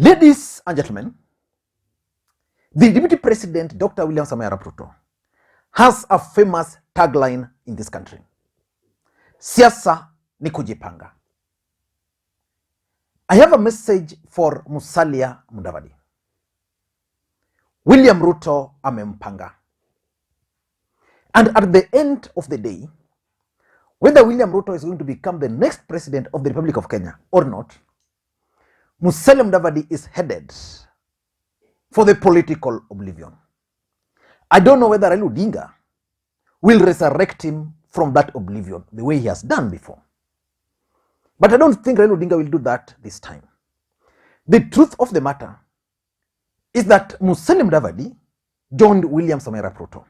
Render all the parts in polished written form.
Ladies and gentlemen, the Deputy President, Dr. William Samoei Arap Ruto, has a famous tagline in this country. Siasa ni kujipanga. I have a message for Musalia Mudavadi. William Ruto amempanga. And at the end of the day, whether William Ruto is going to become the next president of the Republic of Kenya or not, Musalia Mudavadi is headed for the political oblivion. I don't know whether Raila Odinga will resurrect him from that oblivion the way he has done before. But I don't think Raila Odinga will do that this time. The truth of the matter is that Musalia Mudavadi joined William Samoei Arap Ruto.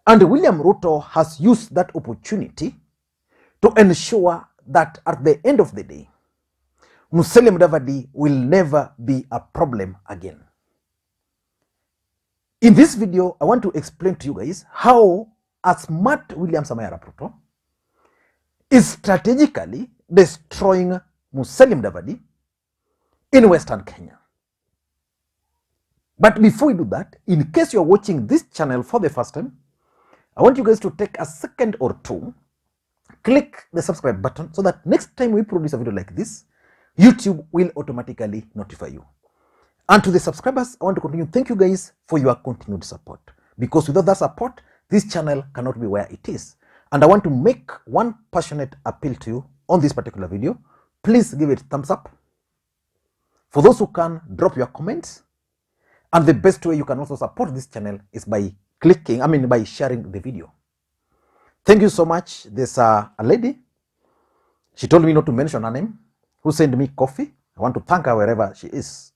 And William Ruto has used that opportunity to ensure that at the end of the day, Musalia Mudavadi will never be a problem again. In this video, I want to explain to you guys how a smart William Samoei Arap Ruto is strategically destroying Musalia Mudavadi in Western Kenya. But before we do that, in case you are watching this channel for the first time, I want you guys to take a second or two, click the subscribe button so that next time we produce a video like this, YouTube will automatically notify you. And to the subscribers, I want to continue. Thank you guys for your continued support. Because without that support, this channel cannot be where it is. And I want to make one passionate appeal to you on this particular video. Please give it a thumbs up. For those who can, drop your comments. And the best way you can also support this channel is by by sharing the video. Thank you so much. There's a lady, she told me not to mention her name, who sent me coffee. I want to thank her wherever she is.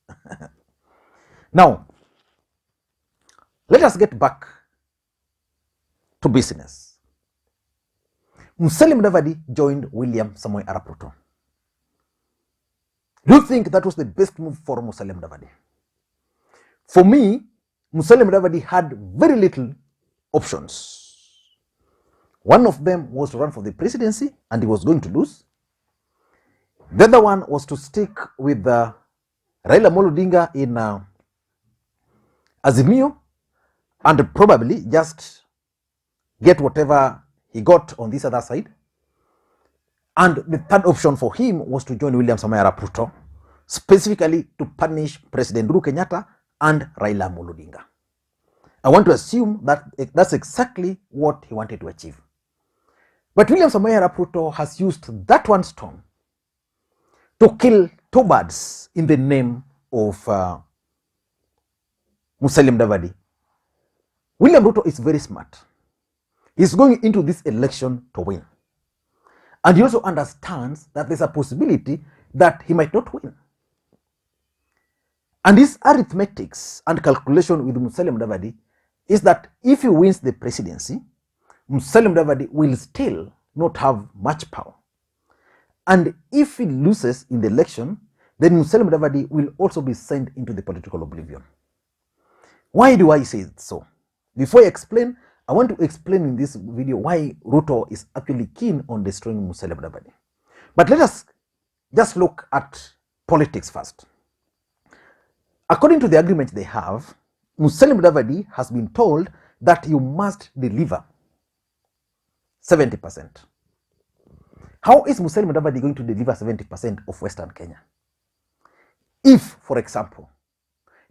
Now, let us get back to business. Musalia Mudavadi joined William Samoei Arap Ruto. Do you think that was the best move for Musalia Mudavadi? For me, Musalia Mudavadi had very little options. One of them was to run for the presidency, and he was going to lose. The other one was to stick with Raila Odinga in Azimio and probably just get whatever he got on this other side. And the third option for him was to join William Samoei Arap Ruto, specifically to punish President Uhuru Kenyatta and Raila Odinga. I want to assume that that's exactly what he wanted to achieve. But William Samoei Arap Ruto has used that one stone to kill two birds in the name of Musalia Mudavadi. William Ruto is very smart. He's going into this election to win. And he also understands that there's a possibility that he might not win. And his arithmetics and calculation with Musalia Mudavadi is that if he wins the presidency, Musalia Mudavadi will still not have much power. And if he loses in the election, then Musalia Mudavadi will also be sent into the political oblivion. Why do I say it so? Before I explain, I want to explain in this video why Ruto is actually keen on destroying Musalia Mudavadi. But let us just look at politics first. According to the agreement they have, Musalia Mudavadi has been told that you must deliver 70%. How is Musalia Mudavadi going to deliver 70% of Western Kenya? If, for example,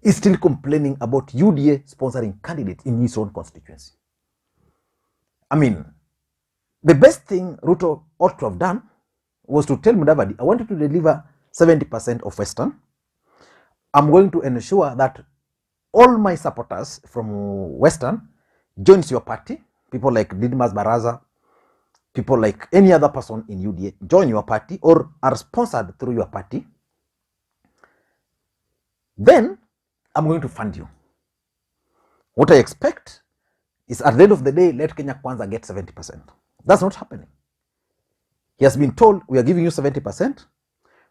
he's still complaining about UDA sponsoring candidates in his own constituency. I mean, the best thing Ruto ought to have done was to tell Mudavadi, I want you to deliver 70% of Western. I'm going to ensure that all my supporters from Western joins your party. People like Didmas Baraza, people like any other person in UDA join your party or are sponsored through your party. Then I'm going to fund you. What I expect is at the end of the day, let Kenya Kwanza get 70%. That's not happening. He has been told, we are giving you 70%,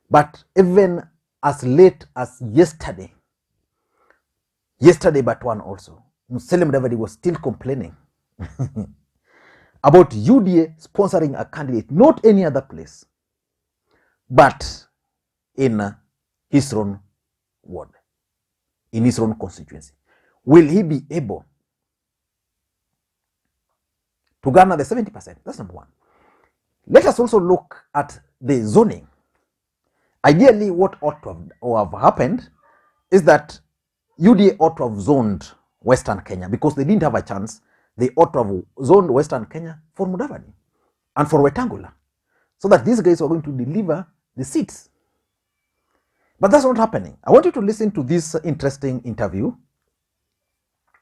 but even as late as yesterday but one also, Musalia Mudavadi was still complaining about UDA sponsoring a candidate, not any other place, but in his own ward in his own constituency, will he be able to garner the 70%? That's number one. Let us also look at the zoning. Ideally, what ought to have happened is that UDA ought to have zoned Western Kenya because they didn't have a chance. They ought to have zoned Western Kenya for Mudavadi and for Wetangula, so that these guys were going to deliver the seats. But that's not happening. I want you to listen to this interesting interview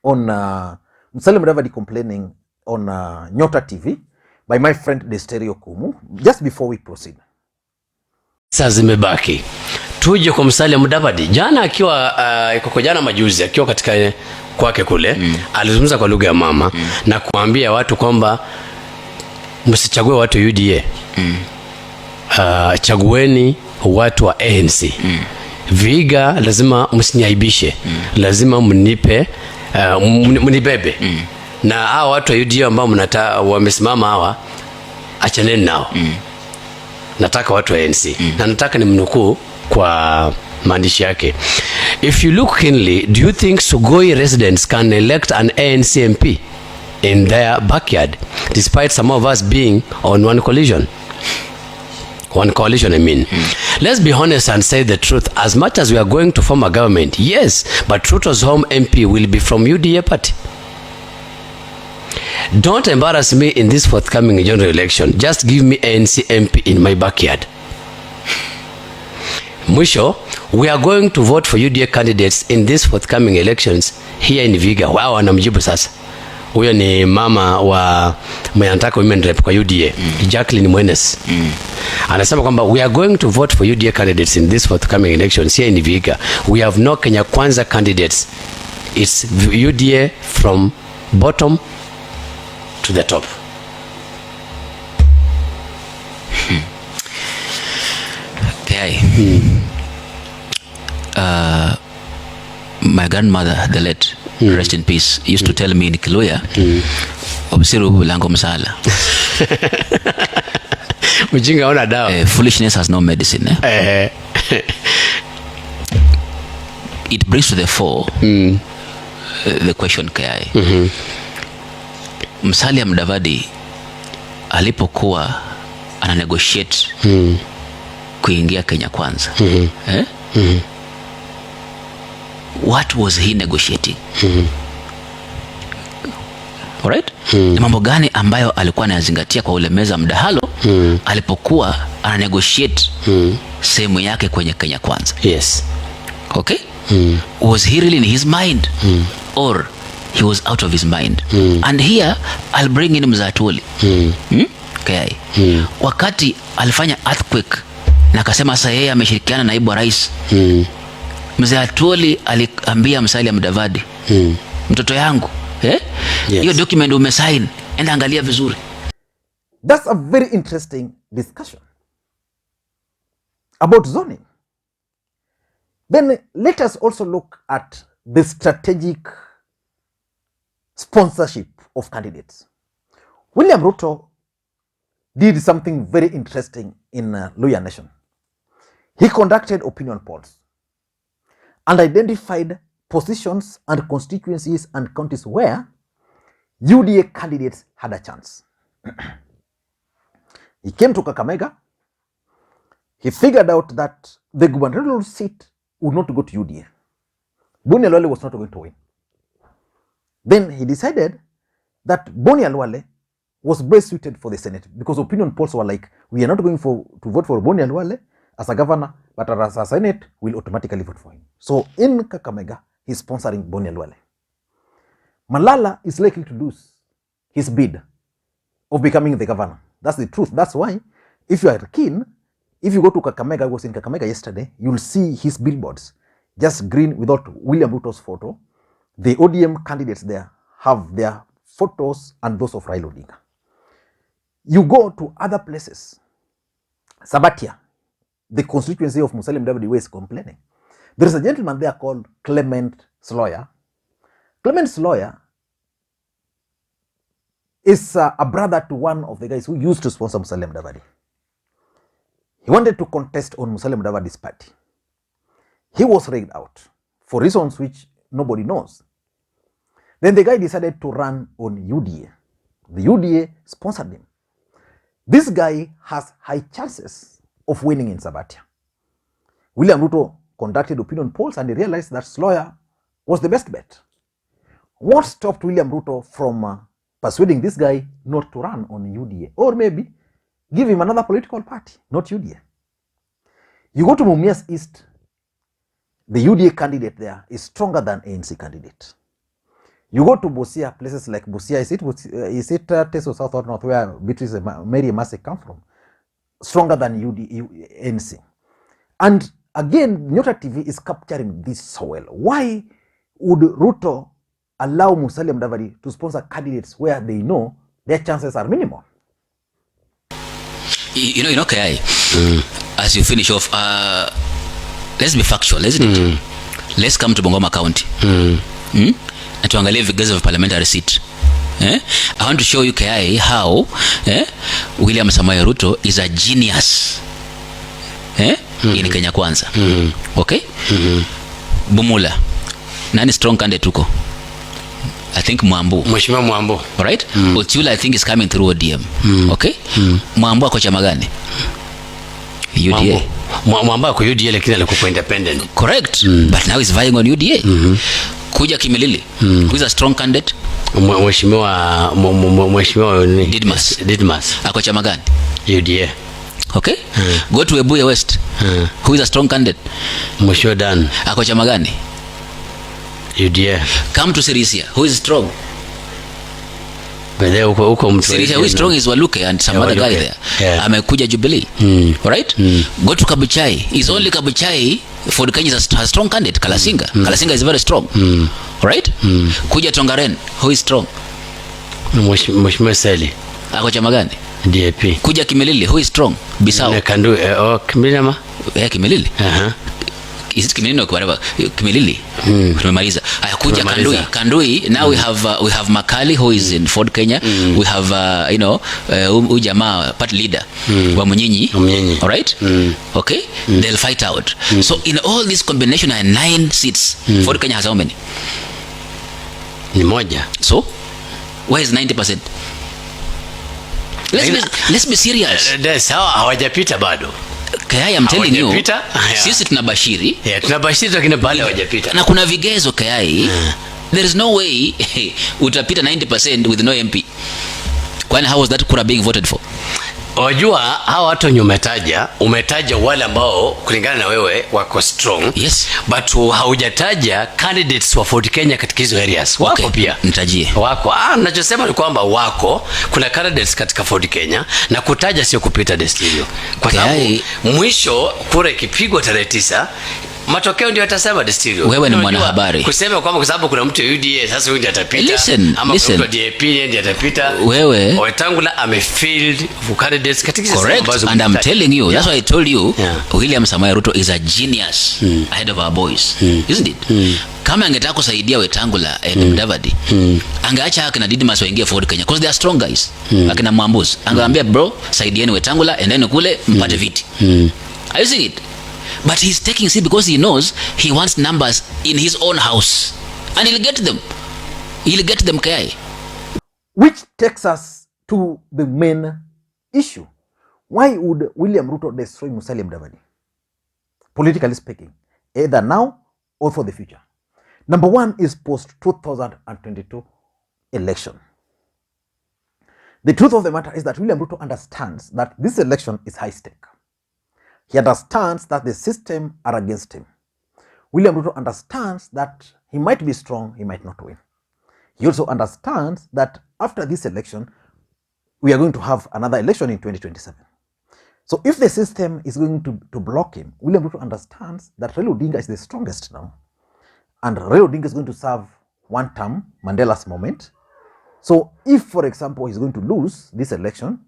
on Musalia Mudavadi complaining on Nyota TV by my friend Desterio Kumu, just before we proceed. Sasa zimebaki tuje kwa Musalia Mudavadi. Jana akiwa iko jana majuzi akiwa katika kwake kule alizungumza kwa lugha ya mama na kuambia watu kwamba msichague watu UDA. Chagueni watu wa ANC. Viga lazima msiniaibishe. Lazima mnipe mnibebe. Na hao watu wa UDA ambao wamesimama hawa achaneni nao. Nataka watu wa ANC. Na nataka nimnukuu kwa maandishi yake. If you look keenly, do you think Sugoi residents can elect an ANC MP in their backyard, despite some of us being on one coalition? Let's be honest and say the truth. As much as we are going to form a government, yes, but Ruto's home MP will be from UDA party. Don't embarrass me in this forthcoming general election. Just give me ANC MP in my backyard. Mwisho, we are going to vote for UDA candidates in these forthcoming elections here in Viga. Wao wanamjibu sasa. Huyo ni mama wa Mayantaka Women Rep kwa UDA, Jacqueline Mwenes. Anasema kwamba we are going to vote for UDA candidates in these forthcoming elections here in Viga. We have no Kenya Kwanza candidates. It's UDA from bottom to the top. Okay. My grandmother, the late, rest in peace, used to tell me in Kiluya, Obsiru lango msala. Ujinga ona dawa. Foolishness has no medicine. It brings to the fore the question KI. Musalia Mudavadi alipokuwa ana negotiate kuingia Kenya Kwanza. What was he negotiating? Alright? Ni mambo gani ambayo alikuwa anazingatia kwa ule meza mdahalo alipokuwa ana negotiate sehemu yake kwenye Kenya Kwanza? Yes. Okay? Was he really in his mind? Or he was out of his mind? And here I'll bring in Mzatuli. Okay. Wakati alifanya earthquake na akasema sasa yeye ameshirikiana na naibu rais, Mzatuli aliambia Musalia Mudavadi, mtoto yangu, hiyo document umesign, enda angalia vizuri. That's a very interesting discussion about zoning. Then let us also look at the strategic sponsorship of candidates. William Ruto did something very interesting in Luhya Nation. He conducted opinion polls and identified positions and constituencies and counties where UDA candidates had a chance. He came to Kakamega. He figured out that the gubernatorial seat would not go to UDA. Boni Alwale was not going to win. Then he decided that Boni Alwale was best suited for the Senate because opinion polls were like, we are not going to vote for Boni Alwale as a governor, but as a Senate, we'll automatically vote for him. So in Kakamega, he's sponsoring Boni Alwale. Malala is likely to lose his bid of becoming the governor. That's the truth. That's why, if you are keen, if you go to Kakamega, I was in Kakamega yesterday, you'll see his billboards, just green without William Ruto's photo. The ODM candidates there have their photos and those of Raila Odinga. You go to other places, Sabatia, the constituency of Musalia Mudavadi is complaining. There is a gentleman there called Clement Sloya. Clement Sloya is a brother to one of the guys who used to sponsor Musalia Mudavadi. He wanted to contest on Musalia Mudavadi's party. He was rigged out for reasons which nobody knows. Then the guy decided to run on UDA. The UDA sponsored him. This guy has high chances of winning in Sabatia. William Ruto conducted opinion polls and he realized that Sloya was the best bet. What stopped William Ruto from persuading this guy not to run on UDA, or maybe give him another political party, not UDA? You go to Mumias East, the UDA candidate there is stronger than ANC candidate. You go to Busia, places like Busia, is it Teso South or North, where Beatrice Mary Masek come from? Stronger than ANC. And again, Nyota TV is capturing this so well. Why would Ruto allow Musalia Mudavadi to sponsor candidates where they know their chances are minimal? You know, Kai, as you finish off, let's be factual, isn't it? Let's come to Bungoma County. Na tuangalie vigezo vya parliamentary seat. I want to show you, Kai, how William Samoei Ruto is a genius in Kenya Kwanza. Okay? Bumula, nani strong candidate huko? I think Mwambu. Mheshimiwa Mwambu. Alright? Otiula I think is coming through ODM. Okay? Mwambu ako chama gani? UDA. Mwambu ako UDA lakini alikuwa independent. Correct. But now he's vying on UDA. Kuja Kimilili. Who is a strong candidate? Mheshimiwa Didmas. Ako chama gani? UDA. Okay? Go to Webuye West. Who is a strong candidate? Mheshimiwa Dan. Ako chama gani? UDA. Come to Sirisia. Who is strong? Huko mtu. Sirisia, who is strong is Waluke and some other guy there. Amekuja Jubilee. Alright? Go to Kabuchai. Is only Kabuchai for the Kenya has strong candidate, Kalasinga. Kalasinga is very strong. Alright? Kuja Tongaren. Who is strong? Mheshimiwa Seli. Ako chama gani? DAP. Kuja Kimilili. Who is strong? Bisau. Kandu Kimilili ama? Kimilili. Is it Kimilili or whatever? Kimilili. Tumemaliza. Kuja Kandui. Now we have Makali who is in Ford Kenya. We have Ujamaa party leader wa Munyinyi. All right? Okay? They'll fight out. So in all this combination are 9 seats. Ford Kenya has how many? Ni moja. So where is 90%? Let's be serious. That's how hawajapita bado. Kaya, I'm telling you, sisi tunabashiri. Tunabashiri lakini bado hawajapita. Na kuna vigezo Kaya. There is no way utapita 90% with no MP. Kwani how was that kura being voted for? Wajua hawa watu umetaja wale ambao kulingana na wewe wako strong. Yes. But haujataja candidates wa Ford Kenya katika hizo areas. Wako pia. Nitajie. Wako. Ninachosema ni kwamba kuna candidates katika Ford Kenya na kutaja sio kupita destiny. Kwa sababu mwisho kura ikipigwa tarehe 9 matokeo ndio yatasema destiny. Wewe ni mwanahabari. Kusema kwamba kwa sababu kuna mtu UDA sasa huyu ndiye atapita. Ama Listen. mtu DAP ndiye atapita. Wewe Wetangula amefield candidates katika correct. And I'm telling you, that's why I told you, William Samoei Ruto is a genius ahead of our boys. Isn't it? Kama angetaka kusaidia Wetangula and Mudavadi, angeacha akina Didmas waingie Ford Kenya because they are strong guys. Akina Mwambuzi. Angeambia bro, saidieni Wetangula and then kule mpate viti. Are you seeing it? But he's taking it because he knows he wants numbers in his own house. And he'll get them. He'll get them, Kai. Which takes us to the main issue. Why would William Ruto destroy Musalia Mudavadi? Politically speaking, either now or for the future. Number one is post-2022 election. The truth of the matter is that William Ruto understands that this election is high stake. He understands that the system are against him. William Ruto understands that he might be strong, he might not win. He also understands that after this election, we are going to have another election in 2027. So if the system is going to block him, William Ruto understands that Raila Odinga is the strongest now. And Raila Odinga is going to serve one term, Mandela's moment. So if, for example, he's going to lose this election,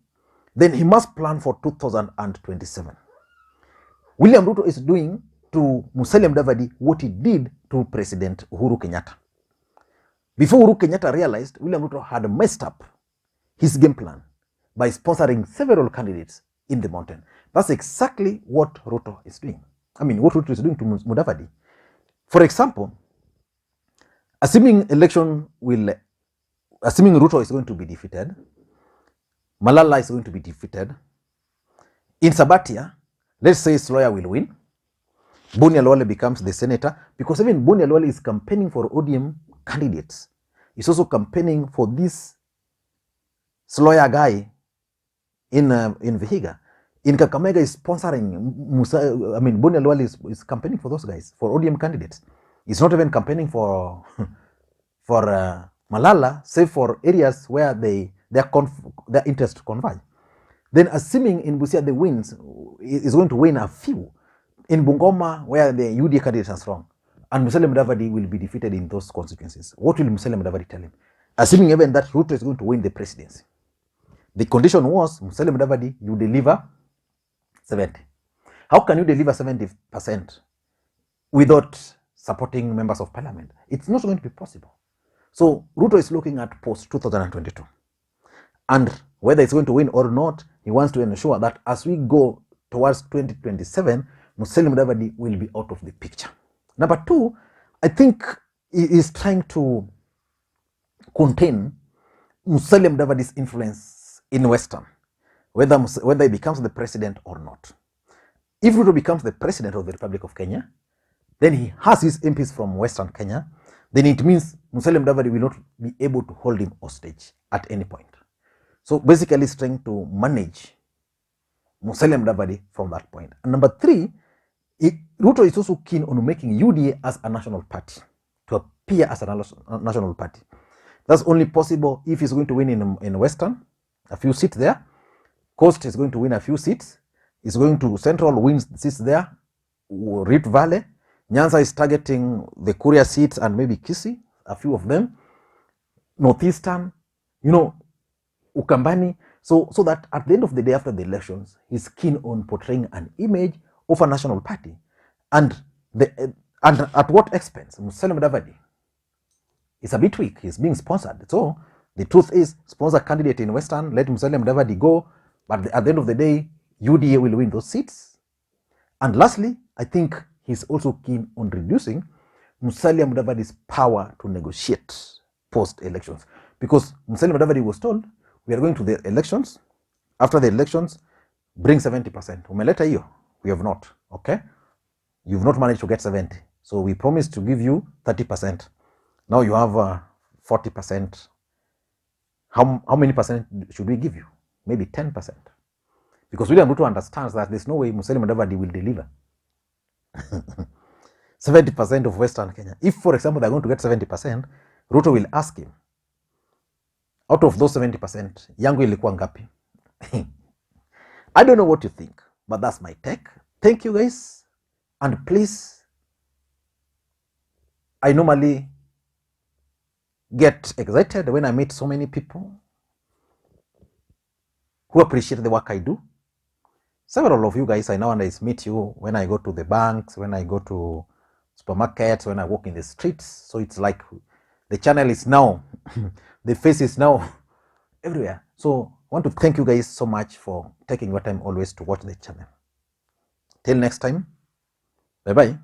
then he must plan for 2027. William Ruto is doing to Musalia Mudavadi what he did to President Uhuru Kenyatta. Before Uhuru Kenyatta realized, William Ruto had messed up his game plan by sponsoring several candidates in the mountain. That's exactly what Ruto is doing. I mean, what Ruto is doing to Mudavadi. For example, assuming Ruto is going to be defeated, Malala is going to be defeated. In Sabatia, let's say Sloya will win. Boni Alwale becomes the senator, because even Boni Alwale is campaigning for ODM candidates. He's also campaigning for this Sloya guy in Vihiga. In Kakamega is sponsoring Boni Alwale is campaigning for those guys, for ODM candidates. He's not even campaigning for Malala, save for areas where their interests converge. Then assuming in Busia the wins is going to win a few. In Bungoma, where the UDA candidates are strong, and Musalia Mudavadi will be defeated in those constituencies. What will Musalia Mudavadi tell him? Assuming even that Ruto is going to win the presidency. The condition was, Musalia Mudavadi, you deliver 70. How can you deliver 70% without supporting members of parliament? It's not going to be possible. So Ruto is looking at post 2022. And whether it's going to win or not, he wants to ensure that as we go towards 2027, Musalia Mudavadi will be out of the picture. Number two, I think he is trying to contain Musalia Mudavadi's influence in Western, whether he becomes the president or not. If Ruto becomes the president of the Republic of Kenya, then he has his MPs from Western Kenya, then it means Musalia Mudavadi will not be able to hold him hostage at any point. So basically he's trying to manage Musalia Mudavadi from that point. And number three, Ruto is also keen on making UDA as a national party, to appear as a national party. That's only possible if he's going to win in Western, a few seats there. Coast is going to win a few seats. He's going to Central win seats there. Rift Valley. Nyanza is targeting the Kuria seats and maybe Kisii, a few of them. Northeastern, Ukambani. So that at the end of the day after the elections, he's keen on portraying an image of a national party. And at what expense? Musalia Mudavadi is a bit weak. He's being sponsored. So the truth is, sponsor candidate in Western, let Musalia Mudavadi go. But at the end of the day, UDA will win those seats. And lastly, I think he's also keen on reducing Musalia Mudavadi's power to negotiate post-elections. Because Musalia Mudavadi was told, we are going to the elections. After the elections, bring 70%. Umeleta hiyo? We have not. Okay? You've not managed to get 70. So we promised to give you 30%. Now you have 40%. How many percent should we give you? Maybe 10%. Because William Ruto understands that there's no way Musalia Mudavadi will deliver 70% of Western Kenya. If, for example, they're going to get 70%, Ruto will ask him, out of those 70%, yangu ilikuwa ngapi? I don't know what you think, but that's my take. Thank you guys. And please, I normally get excited when I meet so many people who appreciate the work I do. Several of you guys, I nowadays meet you when I go to the banks, when I go to supermarkets, when I walk in the streets. So it's like the channel is now, the face is now everywhere. So I want to thank you guys so much for taking your time always to watch the channel. Till next time, bye-bye.